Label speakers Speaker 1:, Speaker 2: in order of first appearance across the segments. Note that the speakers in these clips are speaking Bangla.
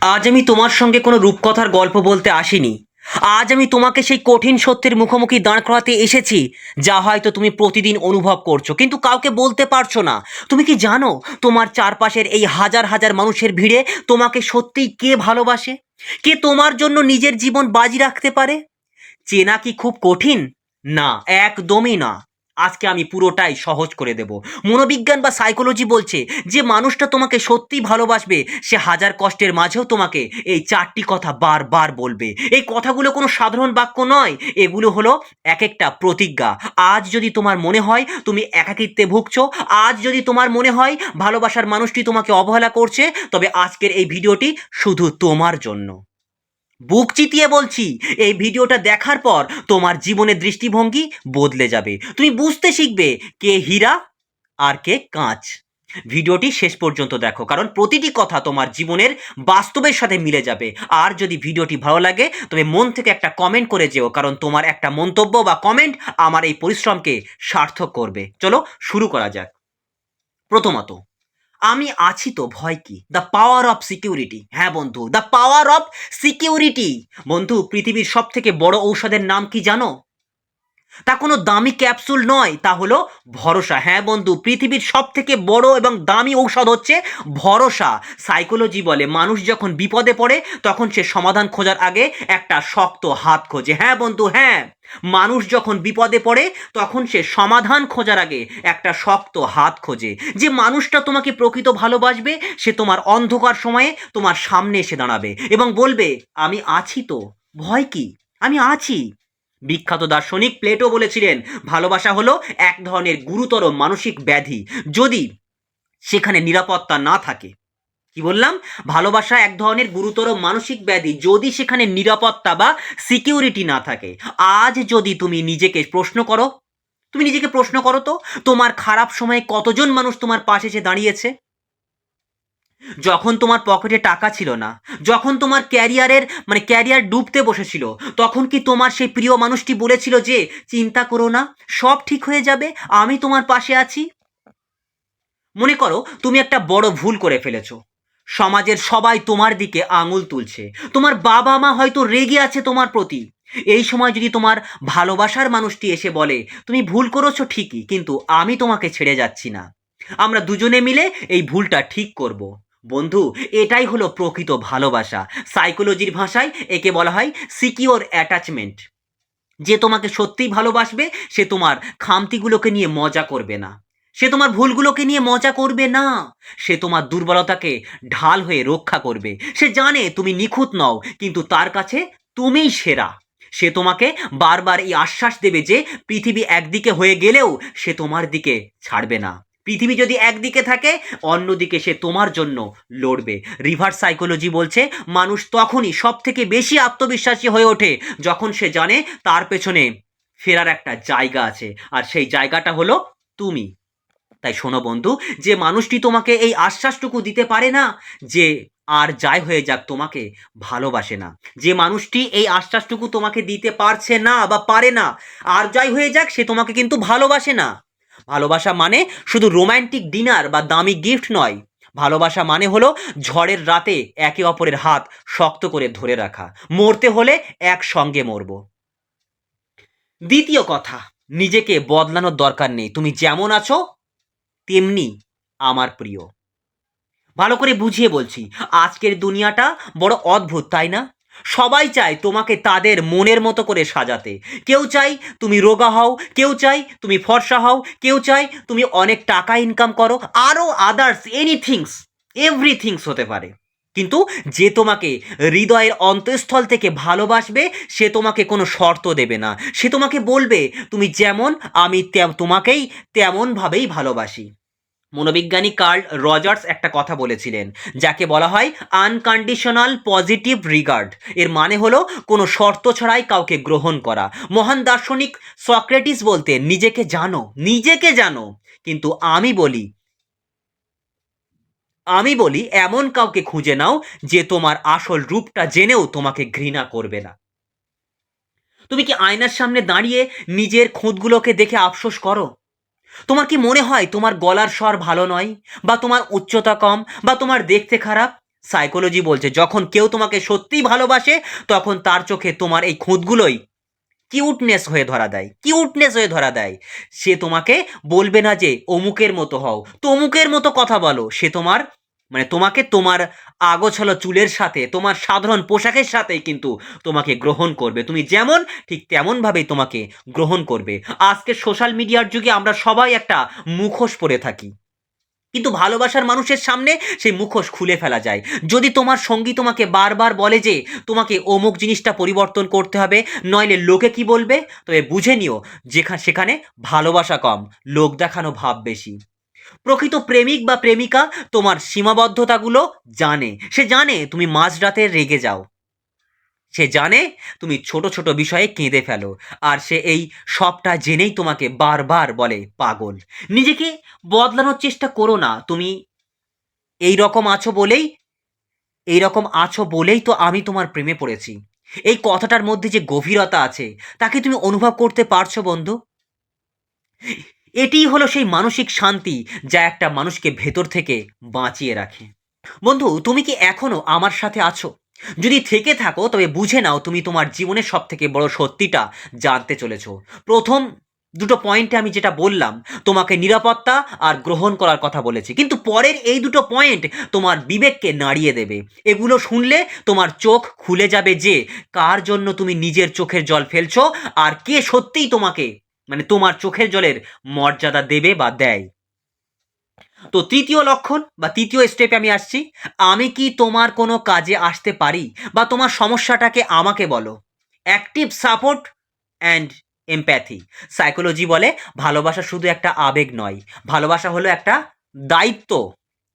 Speaker 1: আজ আমি তোমার সঙ্গে কোনো রূপকথার গল্প বলতে আসিনি। আজ আমি তোমাকে সেই কঠিন সত্যের মুখোমুখি দাঁড় করাতে এসেছি, যা হয়তো তুমি প্রতিদিন অনুভব করছো কিন্তু কাউকে বলতে পারছো না। তুমি কি জানো, তোমার চারপাশের এই হাজার হাজার মানুষের ভিড়ে তোমাকে সত্যিই কে ভালোবাসে? কে তোমার জন্য নিজের জীবন বাজি রাখতে পারে? চেনা কি খুব কঠিন? না, একদমই না। আজকে আমি পুরোটাই সহজ করে দেব। মনোবিজ্ঞান বা সাইকোলজি বলছে যে মানুষটা তোমাকে সত্যিই ভালোবাসবে সে হাজার কষ্টের মাঝেও তোমাকে এই চারটি কথা বারবার বলবে। এই কথাগুলো কোনো সাধারণ বাক্য নয়, এগুলো হলো এক একটা প্রতিজ্ঞা। আজ যদি তোমার মনে হয় তুমি একাকিত্বে ভুগছো, আজ যদি তোমার মনে হয় ভালোবাসার মানুষটি তোমাকে অবহেলা করছে, তবে আজকের এই ভিডিওটি শুধু তোমার জন্য। বুক চিতিয়ে বলছি, এই ভিডিওটা দেখার পর তোমার জীবনের দৃষ্টিভঙ্গি বদলে যাবে। তুমি বুঝতে শিখবে কে হীরা আর কে কাঁচ। ভিডিওটি শেষ পর্যন্ত দেখো, কারণ প্রতিটি কথা তোমার জীবনের বাস্তবের সাথে মিলে যাবে। আর যদি ভিডিওটি ভালো লাগে তবে মন থেকে একটা কমেন্ট করে যেও, কারণ তোমার একটা মন্তব্য বা কমেন্ট আমার এই পরিশ্রমকে সার্থক করবে। চলো শুরু করা যাক। প্রথমত, আমি আছি তো ভয় কি? The power of security. হ্যাঁ বন্ধু, দ্য পাওয়ার অফ সিকিউরিটি। বন্ধু, পৃথিবীর সব থেকে বড় ঔষধের নাম কি জানো? তা কোনো দামি ক্যাপসুল নয়, তা হলো ভরসা। হ্যাঁ বন্ধু, পৃথিবীর সব থেকে বড় এবং দামি ঔষধ হচ্ছে ভরসা। সাইকোলজি বলে মানুষ যখন বিপদে পড়ে তখন সে সমাধান খোঁজার আগে একটা শক্ত হাত খোঁজে। হ্যাঁ বন্ধু, হ্যাঁ, মানুষ যখন বিপদে পড়ে তখন সে সমাধান খোঁজার আগে একটা শক্ত হাত খোঁজে। যে মানুষটা তোমাকে প্রকৃত ভালোবাসবে সে তোমার অন্ধকার সময়ে তোমার সামনে এসে দাঁড়াবে এবং বলবে, আমি আছি তো, ভয় কি, আমি আছি। বিখ্যাত দার্শনিক প্লেটো বলেছিলেন, ভালোবাসা হলো এক ধরনের গুরুতর মানসিক ব্যাধি যদি সেখানে নিরাপত্তা না থাকে। কি বললাম? ভালোবাসা এক ধরনের গুরুতর মানসিক ব্যাধি যদি সেখানে নিরাপত্তা বা সিকিউরিটি না থাকে। আজ যদি তুমি নিজেকে প্রশ্ন করো, তুমি নিজেকে প্রশ্ন করো তো, তোমার খারাপ সময়ে কতজন মানুষ তোমার পাশে এসে দাঁড়িয়েছে? যখন তোমার পকেটে টাকা ছিল না, যখন তোমার ক্যারিয়ার ডুবতে বসেছিল, তখন কি তোমার সেই প্রিয় মানুষটি বলেছিল যে চিন্তা করো না, সব ঠিক হয়ে যাবে, আমি তোমার পাশে আছি? মনে করো তুমি একটা বড় ভুল করে ফেলেছো। সমাজের সবাই তোমার দিকে আঙুল তুলছে, তোমার বাবা মা হয়তো রেগে আছে তোমার প্রতি। এই সময় যদি তোমার ভালোবাসার মানুষটি এসে বলে, তুমি ভুল করেছো ঠিকই, কিন্তু আমি তোমাকে ছেড়ে যাচ্ছি না, আমরা দুজনে মিলে এই ভুলটা ঠিক করব। বন্ধু, এটাই হলো প্রকৃত ভালোবাসা। সাইকোলজির ভাষায় একে বলা হয় সিকিওর অ্যাটাচমেন্ট। যে তোমাকে সত্যিই ভালোবাসবে সে তোমার খামতিগুলোকে নিয়ে মজা করবে না, সে তোমার ভুলগুলোকে নিয়ে মজা করবে না, সে তোমার দুর্বলতাকে ঢাল হয়ে রক্ষা করবে। সে জানে তুমি নিখুঁত নও, কিন্তু তার কাছে তুমিই সেরা। সে তোমাকে বারবার এই আশ্বাস দেবে যে পৃথিবী একদিকে হয়ে গেলেও সে তোমার দিকে ছাড়বে না। পৃথিবী যদি একদিকে থাকে অন্যদিকে সে তোমার জন্য লড়বে। রিভার্স সাইকোলজি বলছে মানুষ তখনই সব থেকে বেশি আত্মবিশ্বাসী হয়ে ওঠে যখন সে জানে তার পেছনে ফেরার একটা জায়গা আছে, আর সেই জায়গাটা হলো তুমি। তাই শোনো বন্ধু, যে মানুষটি তোমাকে এই আশ্বাসটুকু দিতে পারে না যে আর যাই হয়ে যাক তোমাকে ভালোবাসে না, যে মানুষটি এই আশ্বাসটুকু তোমাকে দিতে পারছে না বা পারে না আর যাই হয়ে যাক, সে তোমাকে কিন্তু ভালোবাসে না। ভালোবাসা মানে শুধু রোমান্টিক ডিনার বা দামি গিফট নয়। ভালোবাসা মানে হলো ঝড়ের রাতে একে অপরের হাত শক্ত করে ধরে রাখা, মরতে হলে একসঙ্গে মরবো। দ্বিতীয় কথা, নিজেকে বদলানোর দরকার নেই, তুমি যেমন আছো তেমনি আমার প্রিয়। ভালো করে বুঝিয়ে বলছি, আজকের দুনিয়াটা বড় অদ্ভুত, তাই না? সবাই চায় তোমাকে তাদের মনের মতো করে সাজাতে। কেউ চাই তুমি রোগা হও, কেউ চাই তুমি ফর্সা হও, কেউ চাই তুমি অনেক টাকা ইনকাম করো, আরও আদার্স এনিথিংস, এভরিথিংস হতে পারে। কিন্তু যে তোমাকে হৃদয়ের অন্তঃস্থল থেকে ভালোবাসবে সে তোমাকে কোনো শর্ত দেবে না। সে তোমাকে বলবে, তুমি যেমন আমি তোমাকেই তেমনভাবেই ভালোবাসি। মনোবিজ্ঞানী কার্ল রজার্স একটা কথা বলেছিলেন যাকে বলা হয় আনকন্ডিশনাল পজিটিভ রিগার্ড। এর মানে হলো কোনো শর্ত ছাড়াই কাউকে গ্রহণ করা। মহান দার্শনিক সক্রেটিস বলতেন, নিজেকে জানো, নিজেকে জানো, কিন্তু আমি বলি এমন কাউকে খুঁজে নাও যে তোমার আসল রূপটা জেনেও তোমাকে ঘৃণা করবে না। তুমি কি আয়নার সামনে দাঁড়িয়ে নিজের খুঁতগুলোকে দেখে আফসোস করো? তোমার কি মনে হয় তোমার গলার স্বর ভালো নয়, বা তোমার উচ্চতা কম, বা তোমার দেখতে খারাপ? সাইকোলজি বলছে যখন কেউ তোমাকে সত্যিই ভালোবাসে তখন তার চোখে তোমার এই খুঁতগুলোই কিউটনেস হয়ে ধরা দেয়। সে তোমাকে বলবে না যে অমুকের মতো হও, তমুকের মতো কথা বলো। সে তোমার তোমাকে তোমার আগোছালো চুলের সাথে, তোমার সাধারণ পোশাকের সাথেই কিন্তু তোমাকে গ্রহণ করবে। তুমি যেমন, ঠিক তেমনভাবেই তোমাকে গ্রহণ করবে। আজকে সোশ্যাল মিডিয়ার যুগে আমরা সবাই একটা মুখোশ পরে থাকি, কিন্তু ভালোবাসার মানুষের সামনে সেই মুখোশ খুলে ফেলা যায়। যদি তোমার সঙ্গী তোমাকে বারবার বলে যে তোমাকে অমুক জিনিসটা পরিবর্তন করতে হবে, নইলে লোকে কি বলবে, তবে বুঝে নিও সেখানে ভালোবাসা কম, লোক দেখানো ভাব বেশি। প্রকৃত প্রেমিক বা প্রেমিকা তোমার সীমাবদ্ধতাগুলো জানে। সে জানে তুমি মাঝরাতে রেগে যাও, সে জানে তুমি ছোট ছোট বিষয়ে কেঁদে ফেলো, আর সে এই সবটা জেনেই তোমাকে বারবার বলে পাগল। নিজেকে বদলানোর চেষ্টা করো না। তুমি এই রকম আছো বলেই তো আমি তোমার প্রেমে পড়েছি। এই কথাটার মধ্যে যে গভীরতা আছে তাকে তুমি অনুভব করতে পারছো বন্ধু? এটিই হলো সেই মানসিক শান্তি যা একটা মানুষকে ভেতর থেকে বাঁচিয়ে রাখে। বন্ধু, তুমি কি এখনো আমার সাথে আছো? যদি থেকে থাকো তবে বুঝে নাও তুমি তোমার জীবনের সব থেকে বড় সত্যিটা জানতে চলেছো। প্রথম দুটো পয়েন্টে আমি যেটা বললাম, তোমাকে নিরাপত্তা আর গ্রহণ করার কথা বলেছি, কিন্তু পরের এই দুটো পয়েন্ট তোমার বিবেককে নাড়িয়ে দেবে। এগুলো শুনলে তোমার চোখ খুলে যাবে যে কার জন্য তুমি নিজের চোখের জল ফেলছো, আর কে সত্যিই তোমাকে তোমার চোখের জলের মর্যাদা দেবে বা দেয়। তো তৃতীয় লক্ষণ বা তৃতীয় স্টেপে আমি আসছি। আমি কি তোমার কোনো কাজে আসতে পারি, বা তোমার সমস্যাটাকে আমাকে বলো। Active support and empathy. Psychology বলে ভালোবাসা শুধু একটা আবেগ নয়, ভালোবাসা হলো একটা দায়িত্ব।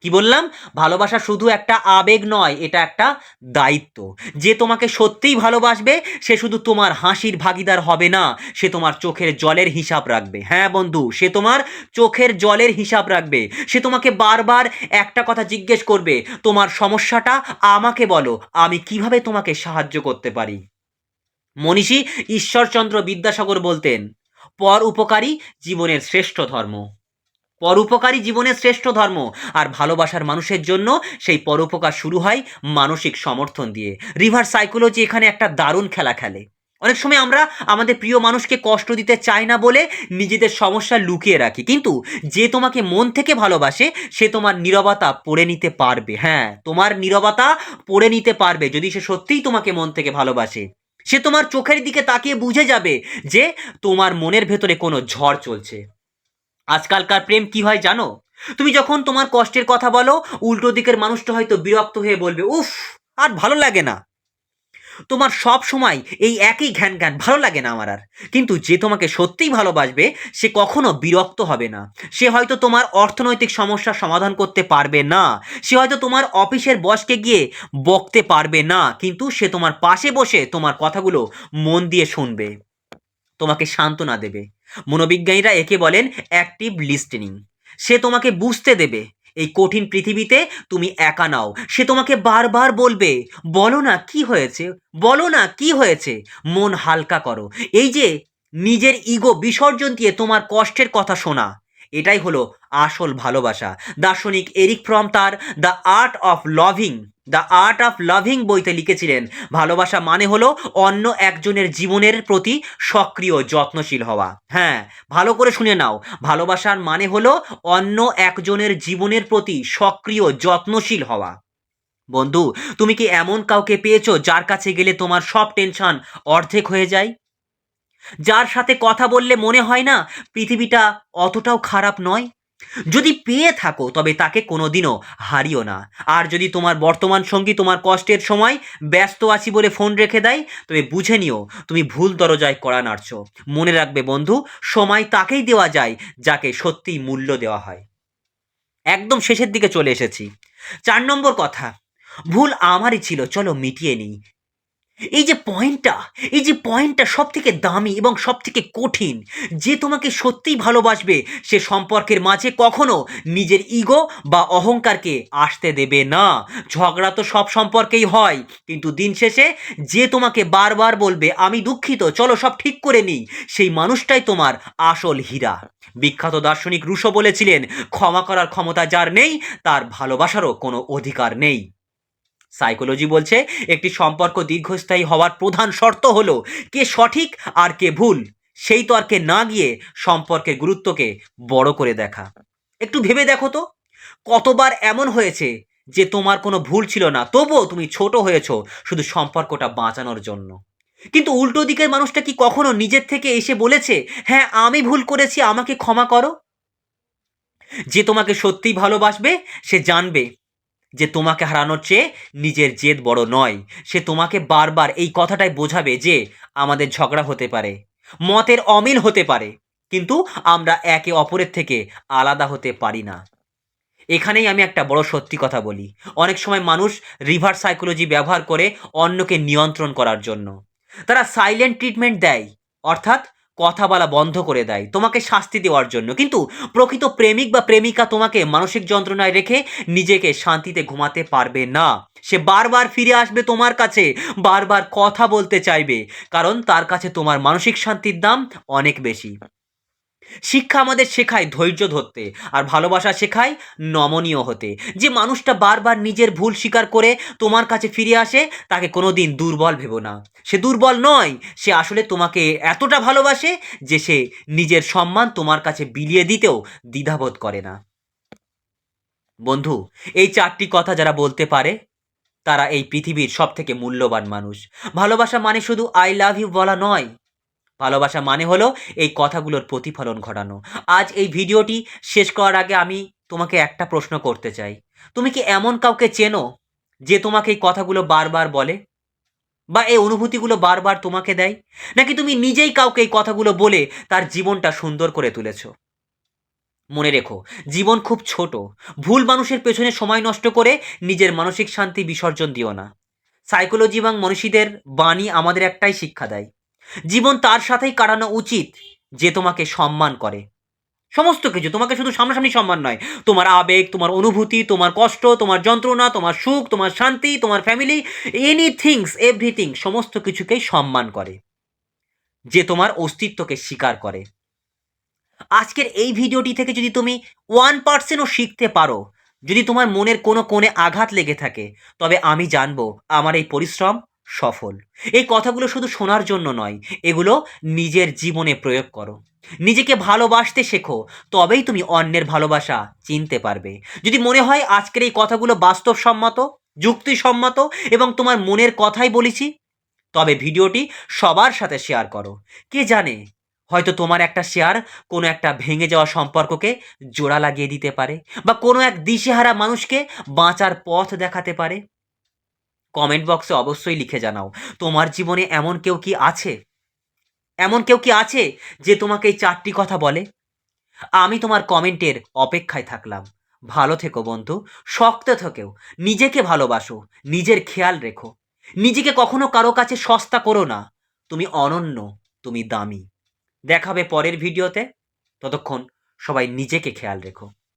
Speaker 1: কি বললাম? ভালোবাসা শুধু একটা আবেগ নয়, এটা একটা দায়িত্ব। যে তোমাকে সত্যিই ভালোবাসবে সে শুধু তোমার হাসির ভাগিদার হবে না, সে তোমার চোখের জলের হিসাব রাখবে। হ্যাঁ বন্ধু, সে তোমার চোখের জলের হিসাব রাখবে। সে তোমাকে বারবার একটা কথা জিজ্ঞেস করবে, তোমার সমস্যাটা আমাকে বলো, আমি কিভাবে তোমাকে সাহায্য করতে পারি। মনীষী ঈশ্বরচন্দ্র বিদ্যাসাগর বলতেন, পর উপকারী জীবনের শ্রেষ্ঠ ধর্ম। পরোপকারী জীবনের শ্রেষ্ঠ ধর্ম। আর ভালোবাসার মানুষের জন্য সেই পরোপকার শুরু হয় মানসিক সমর্থন দিয়ে। রিভার্স সাইকোলজি এখানে একটা দারুণ খেলা খেলে। অনেক সময় আমরা আমাদের প্রিয় মানুষকে কষ্ট দিতে চাই না বলে নিজেদের সমস্যা লুকিয়ে রাখি, কিন্তু যে তোমাকে মন থেকে ভালোবাসে সে তোমার নীরবতা পড়ে নিতে পারবে। হ্যাঁ, তোমার নীরবতা পড়ে নিতে পারবে। যদি সে সত্যিই তোমাকে মন থেকে ভালোবাসে, সে তোমার চোখের দিকে তাকিয়ে বুঝে যাবে যে তোমার মনের ভেতরে কোনো ঝড় চলছে। আজকালকার প্রেম কি হয় জানো? তুমি যখন তোমার কষ্টের কথা বলো, উল্টো দিকের মানুষটা হয়তো বিরক্ত হয়ে বলবে, উফ, আর ভালো লাগে না, তোমার সব সময় এই একই ঘ্যান ঘ্যান, ভালো লাগে না আমার আর। কিন্তু যে তোমাকে সত্যিই ভালোবাসবে সে কখনো বিরক্ত হবে না। সে হয়তো তোমার অর্থনৈতিক সমস্যার সমাধান করতে পারবে না, সে হয়তো তোমার অফিসের বসকে গিয়ে বকতে পারবে না, কিন্তু সে তোমার পাশে বসে তোমার কথাগুলো মন দিয়ে শুনবে, তোমাকে সান্ত্বনা দেবে। মনোবিজ্ঞানীরা একে বলেন অ্যাক্টিভ লিস্টেনিং। সে তোমাকে বুঝতে দেবে এই কঠিন পৃথিবীতে তুমি একা নাও। সে তোমাকে বারবার বলবে, বলো না কি হয়েছে, বলো না কি হয়েছে, মন হালকা করো। এই যে নিজের ইগো বিসর্জন দিয়ে তোমার কষ্টের কথা শোনা, এটাই হলো আসল ভালোবাসা। দার্শনিক এরিক ফ্রম তার দ্য আর্ট অফ লাভিং বইতে লিখেছিলেন, ভালোবাসা মানে হলো অন্য একজনের জীবনের প্রতি সক্রিয় যত্নশীল হওয়া। হ্যাঁ, ভালো করে শুনে নাও, ভালোবাসার মানে হলো অন্য একজনের জীবনের প্রতি সক্রিয় যত্নশীল হওয়া। বন্ধু, তুমি কি এমন কাউকে পেয়েছো যার কাছে গেলে তোমার সব টেনশন অর্ধেক হয়ে যায়? যার সাথে কথা বললে মনে হয় না পৃথিবীটা অতটাও খারাপ নয়? যদি পেয়ে থাকো তবে তাকে কোনোদিনও হারিও না। আর যদি তোমার বর্তমান সঙ্গী তোমার কষ্টের সময় ব্যস্ত আছি বলে ফোন রেখে দেয়, তবে বুঝে নিও তুমি ভুল দরজায় কড়া নাড়ছো। মনে রাখবে বন্ধু, সময় তাকেই দেওয়া যায় যাকে সত্যিই মূল্য দেওয়া হয়। একদম শেষের দিকে চলে এসেছি। 4 নম্বর কথা, ভুল আমারই ছিল, চলো মিটিয়ে নিই। এই যে পয়েন্টটা সব থেকে দামি এবং সব থেকে কঠিন। যে তোমাকে সত্যিই ভালোবাসবে সে সম্পর্কের মাঝে কখনো নিজের ইগো বা অহংকারকে আসতে দেবে না। ঝগড়া তো সব সম্পর্কেই হয়, কিন্তু দিন শেষে যে তোমাকে বারবার বলবে আমি দুঃখিত, চলো সব ঠিক করে নিই, সেই মানুষটাই তোমার আসল হীরা। বিখ্যাত দার্শনিক রুশো বলেছিলেন, ক্ষমা করার ক্ষমতা যার নেই তার ভালোবাসারও কোনো অধিকার নেই। সাইকোলজি বলছে একটি সম্পর্ক দীর্ঘস্থায়ী হওয়ার প্রধান শর্ত হলো কে সঠিক আর কে ভুল সেই তর্কে না গিয়ে সম্পর্কের গুরুত্বকে বড় করে দেখা। একটু ভেবে দেখো তো, কতবার এমন হয়েছে যে তোমার কোনো ভুল ছিল না, তবুও তুমি ছোট হয়েছো শুধু সম্পর্কটা বাঁচানোর জন্য। কিন্তু উল্টো দিকের মানুষটা কি কখনো নিজের থেকে এসে বলেছে, হ্যাঁ আমি ভুল করেছি, আমাকে ক্ষমা করো? যে তোমাকে সত্যিই ভালোবাসবে সে জানবে যে তোমাকে হারানোর চেয়ে নিজের জেদ বড় নয়। সে তোমাকে বারবার এই কথাটাই বোঝাবে যে আমাদের ঝগড়া হতে পারে, মতের অমিল হতে পারে, কিন্তু আমরা একে অপরের থেকে আলাদা হতে পারি না। এখানেই আমি একটা বড় সত্যি কথা বলি, অনেক সময় মানুষ রিভার্স সাইকোলজি ব্যবহার করে অন্যকে নিয়ন্ত্রণ করার জন্য। তারা সাইলেন্ট ট্রিটমেন্ট দেয়, অর্থাৎ কথা বলা বন্ধ করে দেয় তোমাকে শাস্তি দেওয়ার জন্য। কিন্তু প্রকৃত প্রেমিক বা প্রেমিকা তোমাকে মানসিক যন্ত্রণায় রেখে নিজেকে শান্তিতে ঘুমাতে পারবে না। সে বারবার ফিরে আসবে তোমার কাছে, বারবার কথা বলতে চাইবে, কারণ তার কাছে তোমার মানসিক শান্তির দাম অনেক বেশি। শিক্ষা আমাদের শেখায় ধৈর্য ধরতে, আর ভালোবাসা শেখায় নমনীয় হতে। যে মানুষটা বারবার নিজের ভুল স্বীকার করে তোমার কাছে ফিরে আসে তাকে কোনোদিন দুর্বল ভেবো না। সে দুর্বল নয়, সে আসলে তোমাকে এতটা ভালোবাসে যে সে নিজের সম্মান তোমার কাছে বিলিয়ে দিতেও দ্বিধাবোধ করে না। বন্ধু, এই 4টি কথা যারা বলতে পারে তারা এই পৃথিবীর সব থেকে মূল্যবান মানুষ। ভালোবাসা মানে শুধু আই লাভ ইউ বলা নয়, ভালোবাসা মানে হলো এই কথাগুলোর প্রতিফলন ঘটানো। আজ এই ভিডিওটি শেষ করার আগে আমি তোমাকে একটা প্রশ্ন করতে চাই, তুমি কি এমন কাউকে চেনো যে তোমাকে এই কথাগুলো বারবার বলে বা এই অনুভূতিগুলো বারবার তোমাকে দেয়? নাকি তুমি নিজেই কাউকে এই কথাগুলো বলে তার জীবনটা সুন্দর করে তুলেছো? মনে রেখো, জীবন খুব ছোট। ভুল মানুষের পেছনে সময় নষ্ট করে নিজের মানসিক শান্তি বিসর্জন দিও না। সাইকোলজি এবং মনীষীদের বাণী আমাদের একটাই শিক্ষা দেয়, জীবন তার সাথেই কাটানো উচিত যে তোমাকে সম্মান করে। সমস্ত কিছু তোমাকে শুধু সামনাসামনি সম্মান নয়, তোমার আবেগ, তোমার অনুভূতি, তোমার কষ্ট, তোমার যন্ত্রণা, তোমার সুখ, তোমার শান্তি, তোমার ফ্যামিলি, এনিথিংস এভরিথিং, সমস্ত কিছুকেই সম্মান করে, যে তোমার অস্তিত্বকে স্বীকার করে। আজকের এই ভিডিওটি থেকে যদি তুমি 1%ও শিখতে পারো, যদি তোমার মনের কোনো কোণে আঘাত লেগে থাকে, তবে আমি জানবো আমার এই পরিশ্রম সফল। এই কথাগুলো শুধু শোনার জন্য নয়, এগুলো নিজের জীবনে প্রয়োগ করো। নিজেকে ভালোবাসতে শেখো, তবেই তুমি অন্যের ভালোবাসা চিনতে পারবে। যদি মনে হয় আজকের এই কথাগুলো বাস্তবসম্মত, যুক্তিসম্মত এবং তোমার মনের কথাই বলেছি, তবে ভিডিওটি সবার সাথে শেয়ার করো। কে জানে, হয়তো তোমার একটা শেয়ার কোনো একটা ভেঙে যাওয়া সম্পর্ককে জোড়া লাগিয়ে দিতে পারে, বা কোনো এক দিশেহারা মানুষকে বাঁচার পথ দেখাতে পারে। কমেন্ট বক্সে অবশ্যই লিখে জানাও, তোমার জীবনে এমন কেউ কি আছে, এমন কেউ কি আছে যে তোমাকে এই 4টি কথা বলে? আমি তোমার কমেন্টের অপেক্ষায় থাকলাম। ভালো থেকো বন্ধু, শক্ত থেকেও, নিজেকে ভালোবাসো, নিজের খেয়াল রেখো। নিজেকে কখনো কারো কাছে সস্তা করো না। তুমি অনন্য, তুমি দামি। দেখা হবে পরের ভিডিওতে। ততক্ষণ সবাই নিজেকে খেয়াল রেখো।